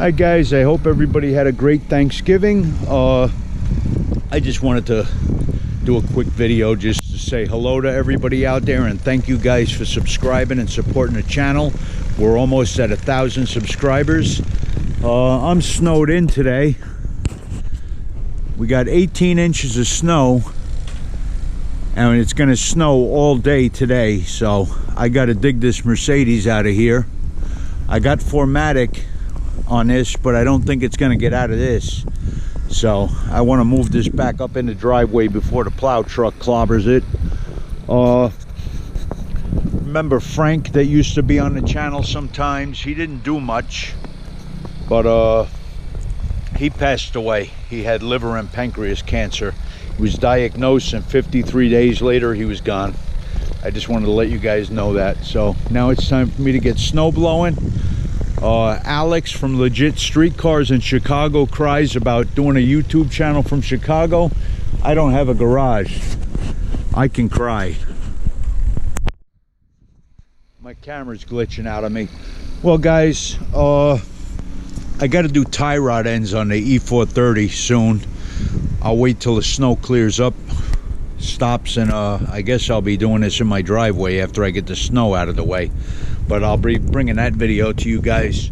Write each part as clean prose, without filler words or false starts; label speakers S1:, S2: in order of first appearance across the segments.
S1: Hi guys, I hope everybody had a great Thanksgiving. I just wanted to do a quick video just to say hello to everybody out there and thank you guys for subscribing and supporting the channel. We're almost at 1,000 subscribers. I'm snowed in today. We got 18 inches of snow and it's gonna snow all day today, so I gotta dig this Mercedes out of here. I got 4MATIC on this, but I don't think it's gonna get out of this, so I want to move this back up in the driveway before the plow truck clobbers it. Remember Frank that used to be on the channel sometimes? He didn't do much, but he passed away. He had liver and pancreas cancer. He was diagnosed and 53 days later he was gone. I just wanted to let you guys know that. So now it's time for me to get snow blowing. Alex from Legit Streetcars in Chicago cries about doing a YouTube channel from Chicago. I don't have a garage. I can cry. My camera's glitching out of me. Well guys, I got to do tie rod ends on the E430 soon. I'll wait till the snow clears up, stops, and I guess I'll be doing this in my driveway after I get the snow out of the way. But I'll be bringing that video to you guys.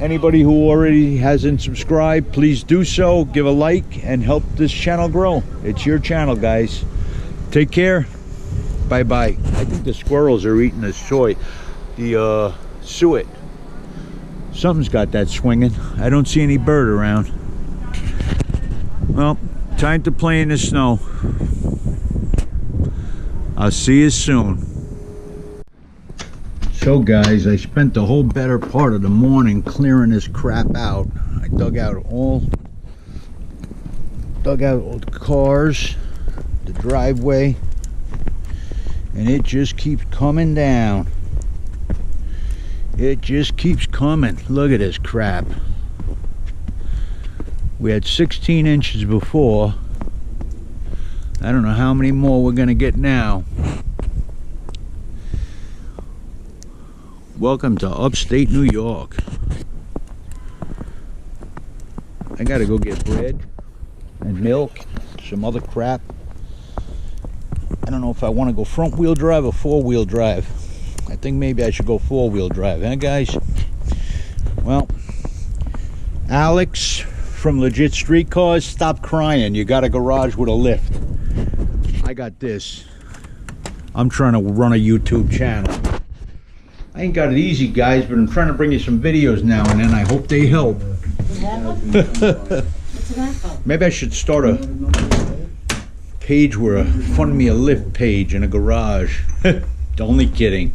S1: Anybody who already hasn't subscribed, please do so. Give a like and help this channel grow. It's your channel, guys. Take care. Bye bye. I think the squirrels are eating the suet. Something's got that swinging. I don't see any bird around. Well, time to play in the snow. I'll see you soon. So guys, I spent the whole better part of the morning clearing this crap out. I dug out all the cars, the driveway, and it just keeps coming down. It just keeps coming. Look at this crap. We had 16 inches before. I don't know how many more we're gonna get now. Welcome to upstate New York. I gotta go get bread and milk, some other crap. I don't know if I want to go front wheel drive or four wheel drive. I think maybe I should go four wheel drive, huh guys? Well, Alex from Legit Streetcars, stop crying. You got a garage with a lift. I got this. I'm trying to run a YouTube channel. I ain't got it easy, guys, but I'm trying to bring you some videos now and then. I hope they help. Maybe I should start a page where fund me a lift page in a garage. Only kidding.